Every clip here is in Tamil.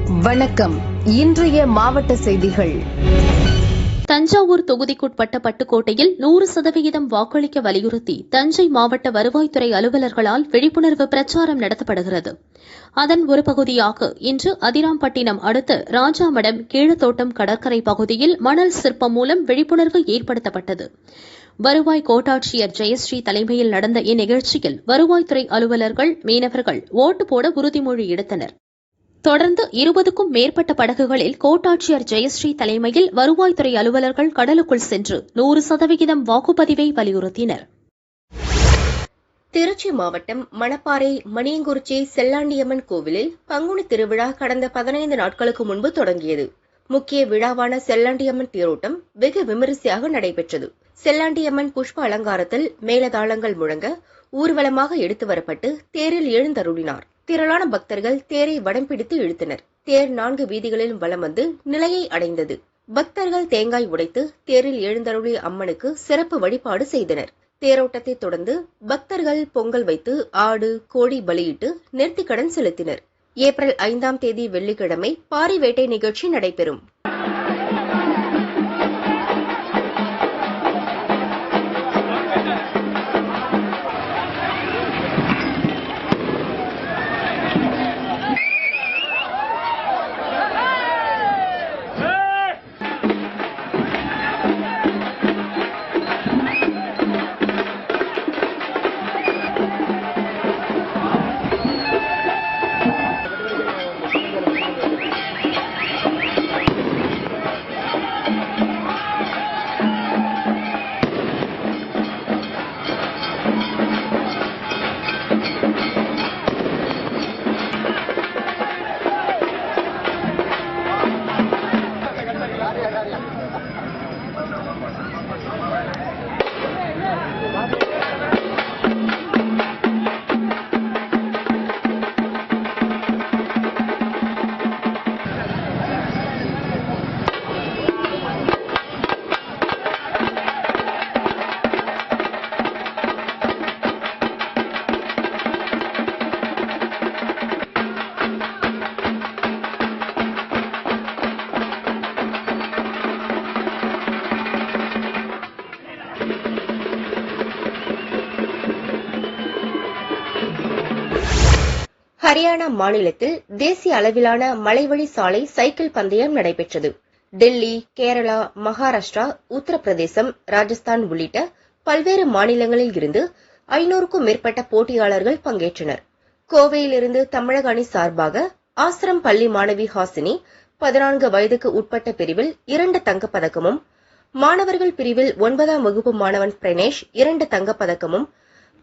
வணக்கம். இன்றைய மாவட்ட செய்திகள். தஞ்சாவூர் தொகுதிக்குட்பட்ட பட்டுக்கோட்டையில் 100% வாக்களிக்க வலியுறுத்தி தஞ்சை மாவட்ட வருவாய்த்துறை அலுவலர்களால் விழிப்புணர்வு பிரச்சாரம் நடத்தப்படுகிறது. அதன் ஒரு பகுதியாக இன்று அதிராம்பட்டினம் அடுத்த ராஜாமடம் கீழத்தோட்டம் கடற்கரை பகுதியில் மணல் சிற்பம் மூலம் விழிப்புணர்வு ஏற்படுத்தப்பட்டது. வருவாய் கோட்டாட்சியர் ஜெயஸ்ரீ தலைமையில் நடந்த இந்நிகழ்ச்சியில் வருவாய்த்துறை அலுவலர்கள், மீனவர்கள் ஓட்டு போட உறுதிமொழி எடுத்தனர். தொடர்ந்து 20க்கும் மேற்பட்ட படகுகளில் கோட்டாட்சியர் ஜெயஸ்ரீ தலைமையில் வருவாய்த்துறை அலுவலர்கள் கடலுக்குள் சென்று 100% வாக்குப்பதிவை வலியுறுத்தினர். திருச்சி மாவட்டம் மணப்பாறை மணியங்குறிச்சி செல்லாண்டியம்மன் கோவிலில் பங்குனி திருவிழா கடந்த 15 நாட்களுக்கு முன்பு தொடங்கியது. முக்கிய விழாவான செல்லாண்டியம்மன் தேரோட்டம் வெகு விமரிசையாக நடைபெற்றது. செல்லாண்டியம்மன் புஷ்ப அலங்காரத்தில் மேலதாளங்கள் முழங்க ஊர்வலமாக எடுத்து வரப்பட்டு தேரில் எழுந்தருளினார். திரளான பக்தர்கள் தேரை வடம் பிடித்து இழுத்தனர். தேர் 4 வீதிகளிலும் வலம் வந்து நிலையை அடைந்தது. பக்தர்கள் தேங்காய் உடைத்து தேரில் எழுந்தருளிய அம்மனுக்கு சிறப்பு வழிபாடு செய்தனர். தேரோட்டத்தை தொடர்ந்து பக்தர்கள் பொங்கல் வைத்து ஆடு, கோழி பலியிட்டு நேர்த்திக்கடன் செலுத்தினர். ஏப்ரல் 5ஆம் தேதி வெள்ளிக்கிழமை பாரி வேட்டை நிகழ்ச்சி நடைபெறும். ஹரியானா மாநிலத்தில் தேசிய அளவிலான மலைவழி சாலை சைக்கிள் பந்தயம் நடைபெற்றது. டெல்லி, கேரளா, மகாராஷ்டிரா, உத்தரப்பிரதேசம், ராஜஸ்தான் உள்ளிட்ட பல்வேறு மாநிலங்களில் இருந்து 500க்கும் மேற்பட்ட போட்டியாளர்கள் பங்கேற்றனர். கோவையிலிருந்து தமிழக அணி சார்பாக ஆசிரம் பள்ளி மாணவி ஹாசினி 14 வயதுக்கு உட்பட்ட பிரிவில் 2 தங்கப்பதக்கமும், மாணவர்கள் பிரிவில் 9ஆம் வகுப்பு மாணவன் பிரணேஷ் 2 தங்கப்பதக்கமும்,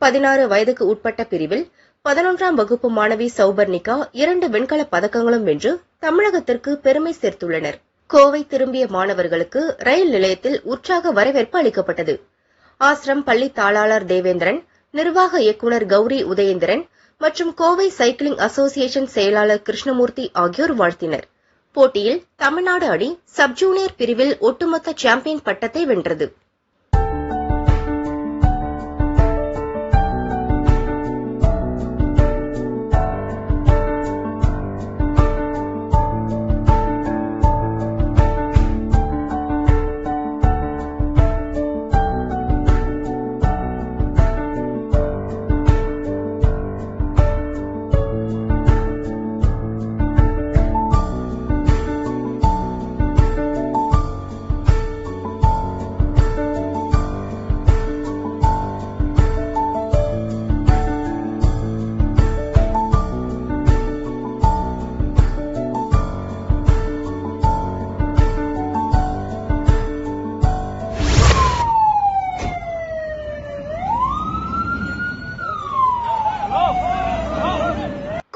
16 வயதுக்கு உட்பட்ட பிரிவில் 11ஆம் வகுப்பு மாணவி சௌபர்ணிகா 2 வெண்கலப் பதக்கங்களும் வென்று தமிழகத்திற்கு பெருமை சேர்த்துள்ளனர். கோவை திரும்பிய மாணவர்களுக்கு ரயில் நிலையத்தில் உற்சாக வரவேற்பு அளிக்கப்பட்டது. ஆசிரம் பள்ளி தாளாளர் தேவேந்திரன், நிர்வாக இயக்குநர் கௌரி உதயேந்திரன் மற்றும் கோவை சைக்கிளிங் அசோசியேஷன் செயலாளர் கிருஷ்ணமூர்த்தி ஆகியோர் வாழ்த்தினர். போட்டியில் தமிழ்நாடு அணி சப் ஜூனியர் பிரிவில் ஒட்டுமொத்த சாம்பியன் பட்டத்தை வென்றது.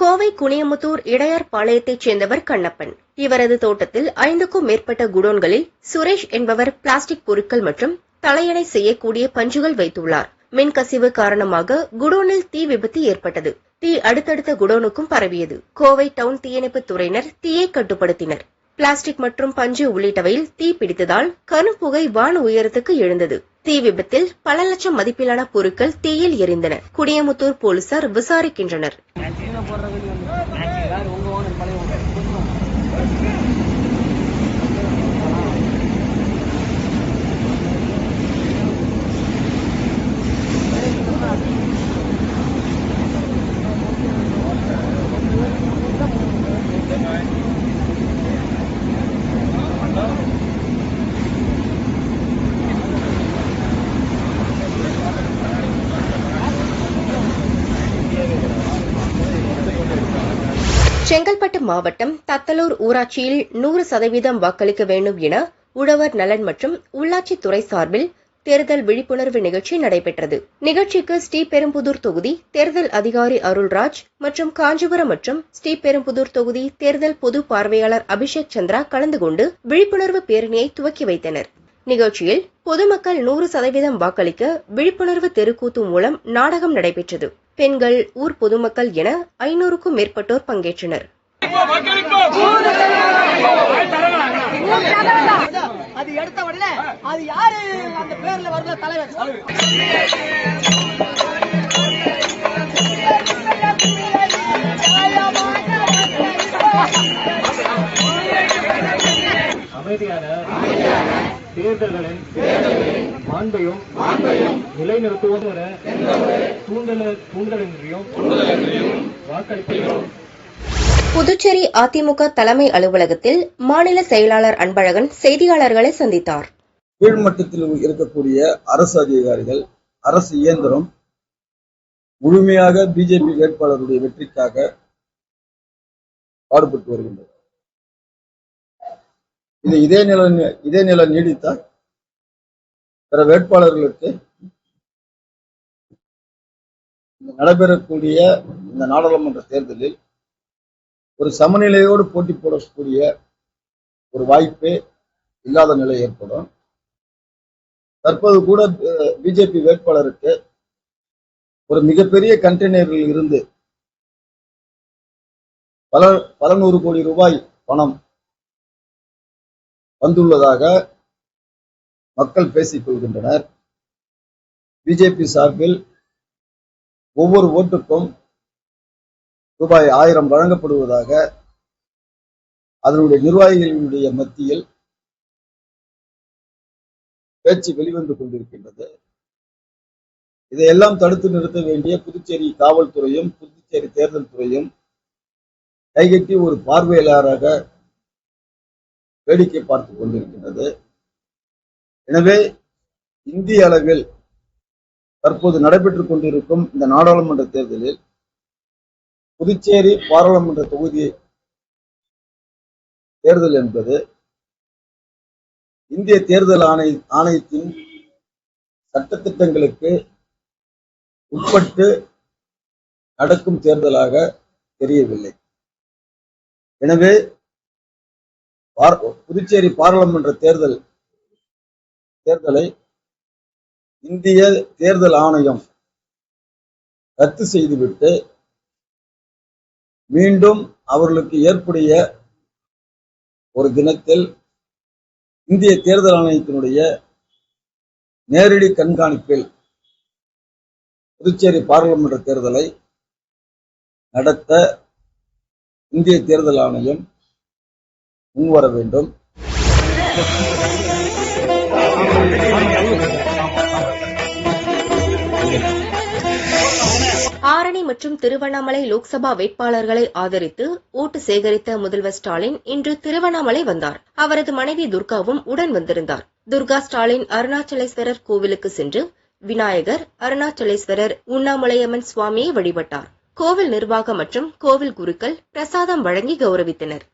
கோவை குனியமுத்தூர் இடையார்பாளையத்தைச் சேர்ந்தவர் கண்ணப்பன். இவரது தோட்டத்தில் 5க்கும் மேற்பட்ட குடோன்களில் சுரேஷ் என்பவர் பிளாஸ்டிக் பொருட்கள் மற்றும் தலையணை செய்யக்கூடிய பஞ்சுகள் வைத்துள்ளார். மின்கசிவு காரணமாக குடோனில் தீ விபத்து ஏற்பட்டது. தீ அடுத்தடுத்த குடோனுக்கும் பரவியது. கோவை டவுன் தீயணைப்பு துறையினர் தீயை கட்டுப்படுத்தினர். பிளாஸ்டிக் மற்றும் பஞ்சு உள்ளிட்டவையில் தீ பிடித்ததால் கரும்புகை வான உயரத்துக்கு எழுந்தது. தீ விபத்தில் பல லட்சம் மதிப்பிலான பொருட்கள் தீயில் எரிந்தன. குனியமுத்தூர் போலீசார் விசாரிக்கின்றனர். மாவட்டம் தத்தலூர் ஊராட்சியில் 100% வாக்களிக்க வேண்டும் என உழவர் நலன் மற்றும் உள்ளாட்சித்துறை சார்பில் தேர்தல் விழிப்புணர்வு நிகழ்ச்சி நடைபெற்றது. நிகழ்ச்சிக்கு ஸ்ரீபெரும்புதூர் தொகுதி தேர்தல் அதிகாரி அருள்ராஜ் மற்றும் காஞ்சிபுரம் மற்றும் ஸ்ரீபெரும்புதூர் தொகுதி தேர்தல் பொது பார்வையாளர் அபிஷேக் சந்திரா கலந்து கொண்டு விழிப்புணர்வு பேரணியை துவக்கி வைத்தனர். நிகழ்ச்சியில் பொதுமக்கள் 100% வாக்களிக்க விழிப்புணர்வு தெருக்கூத்து மூலம் நாடகம் நடைபெற்றது. பெண்கள், ஊர் பொதுமக்கள் என 500க்கும் மேற்பட்டோர் பங்கேற்றனர். அது எடுத்த உடனே அது யாரு அந்த பேர்ல வரல தலைவர் அமைதியான தேர்தல்களின் மாண்பையும் நிலைநிறுத்துவோம் தூண்டலின்றியும் வாக்களிப்பையும். புதுச்சேரி அதிமுக தலைமை அலுவலகத்தில் மாநில செயலாளர் அன்பழகன் செய்தியாளர்களை சந்தித்தார். கீழ்மட்டத்தில் இருக்கக்கூடிய அரசு அதிகாரிகள், அரசு இயந்திரம் முழுமையாக பிஜேபி வேட்பாளருடைய வெற்றிக்காக பாடுபட்டு வருகின்றது. இது இதே நிலை நீடித்தால் பிற வேட்பாளர்களுக்கு நடைபெறக்கூடிய இந்த நாடாளுமன்ற தேர்தலில் ஒரு சமநிலையோடு போட்டி போடக்கூடிய ஒரு வாய்ப்பே இல்லாத நிலை ஏற்படும். தற்போது கூட பிஜேபி வேட்பாளருக்கு ஒரு மிகப்பெரிய கண்டெய்னரில் இருந்து பல நூறு கோடி ரூபாய் பணம் வந்துள்ளதாக மக்கள் பேசிக் கொள்கின்றனர். பிஜேபி சார்பில் ஒவ்வொரு ஓட்டுக்கும் ரூபாய் 1000 வழங்கப்படுவதாக அதனுடைய நிர்வாகிகளுடைய மத்தியில் பேச்சு வெளிவந்து கொண்டிருக்கின்றது. இதையெல்லாம் தடுத்து நிறுத்த வேண்டிய புதுச்சேரி காவல்துறையும் புதுச்சேரி தேர்தல் துறையும் கைகட்டி ஒரு பார்வையாளராக வேடிக்கை பார்த்துக் கொண்டிருக்கின்றது. எனவே இந்திய அளவில் தற்போது நடைபெற்றுக் கொண்டிருக்கும் இந்த நாடாளுமன்ற தேர்தலில் புதுச்சேரி பாராளுமன்ற தொகுதி தேர்தல் என்பது இந்திய தேர்தல் ஆணையத்தின் சட்டத்திட்டங்களுக்கு உட்பட்டு நடக்கும் தேர்தலாக தெரியவில்லை. எனவே புதுச்சேரி பாராளுமன்ற தேர்தலை இந்திய தேர்தல் ஆணையம் ரத்து செய்துவிட்டு மீண்டும் அவர்களுக்கு ஏற்புடைய ஒரு தினத்தில் இந்திய தேர்தல் ஆணையத்தினுடைய நேரடி கண்காணிப்பில் புதுச்சேரி பாராளுமன்ற தேர்தலை நடத்த இந்திய தேர்தல் ஆணையம் முன்வர வேண்டும். ஆரணி மற்றும் திருவண்ணாமலை லோக்சபா வேட்பாளர்களை ஆதரித்து ஓட்டு சேகரித்த முதல்வர் ஸ்டாலின் இன்று திருவண்ணாமலை வந்தார். அவரது மனைவி துர்காவும் உடன் வந்திருந்தார். துர்கா ஸ்டாலின் அருணாச்சலேஸ்வரர் கோவிலுக்கு சென்று விநாயகர், அருணாச்சலேஸ்வரர், உண்ணாமலையம்மன் சுவாமியை வழிபட்டார். கோவில் நிர்வாகம் மற்றும் கோவில் குருக்கள் பிரசாதம் வழங்கி கௌரவித்தனர்.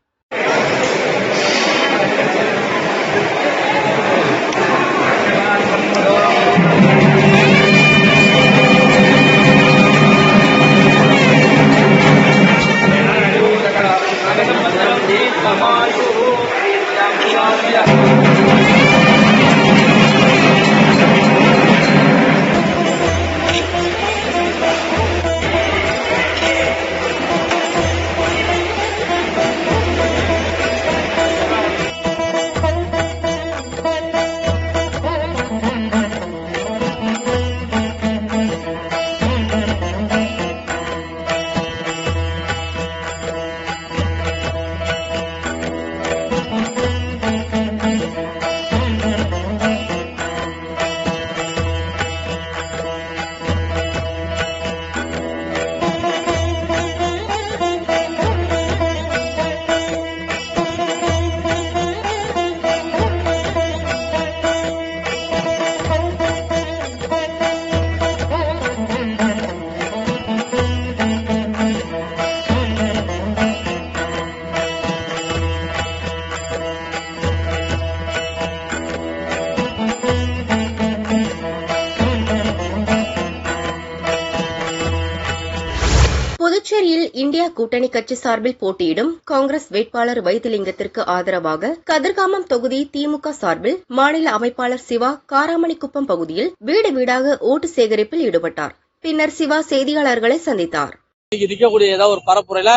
சென்னையில் இந்தியா கூட்டணி கட்சி சார்பில் போட்டியிடும் காங்கிரஸ் வேட்பாளர் வைத்திலிங்கத்திற்கு ஆதரவாக கதிர்காமம் தொகுதி திமுக சார்பில் மாநில அமைப்பாளர் சிவா காராமணிக்குப்பம் பகுதியில் வீடு வீடாக ஓட்டு சேகரிப்பில் ஈடுபட்டார். பின்னர் சிவா செய்தியாளர்களை சந்தித்தார். நிற்கக்கூடிய ஏதோ ஒரு பரப்புரையில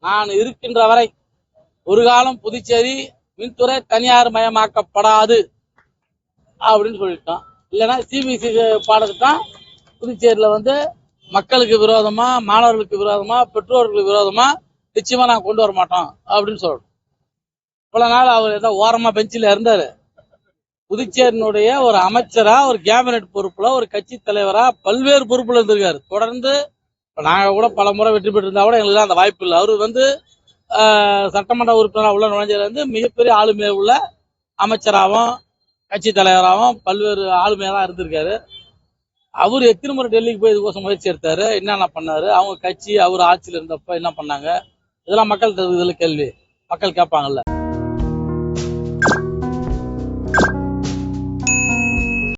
நான் இருக்கின்ற வரை ஒரு காலம் புதுச்சேரி மின்துறை தனியார் மயமாக்கப்படாது அப்படின்னு சொல்லிட்டோம். இல்லைன்னா சிபிசி பாடத்தான் புதுச்சேரியில மக்களுக்கு விரோதமா, மாணவர்களுக்கு விரோதமா, பெற்றோர்களுக்கு விரோதமா நிச்சயமா நான் கொண்டு வர மாட்டோம் அப்படின்னு சொல்றோம். இவ்வளவு நாள் அவர் ஏதோ ஓரமா பெஞ்சில இருந்தாரு. புதுச்சேரியினுடைய ஒரு அமைச்சரா, ஒரு கேபினெட் பொறுப்புல, ஒரு கட்சி தலைவரா பல்வேறு பொறுப்புல இருந்திருக்காரு. தொடர்ந்து நாங்க கூட பல முறை வெற்றி பெற்று இருந்தா கூட எங்களுக்கு அந்த வாய்ப்பு இல்லை. அவரு சட்டமன்ற உறுப்பினராக உள்ள நுழைஞ்சது மிகப்பெரிய ஆளுமை உள்ள அமைச்சராகவும் கட்சி தலைவராகவும் பல்வேறு ஆளுமையா தான் இருந்திருக்காரு. அவரு எத்தனை முறை டெல்லிக்கு போய் இதுக்கோசம் முயற்சி எடுத்தாரு, என்னென்ன பண்ணாரு, அவங்க கட்சி அவர் ஆட்சியில் இருந்தப்ப என்ன பண்ணாங்க, இதெல்லாம் மக்கள் கேள்வி, மக்கள் கேட்பாங்கல்ல.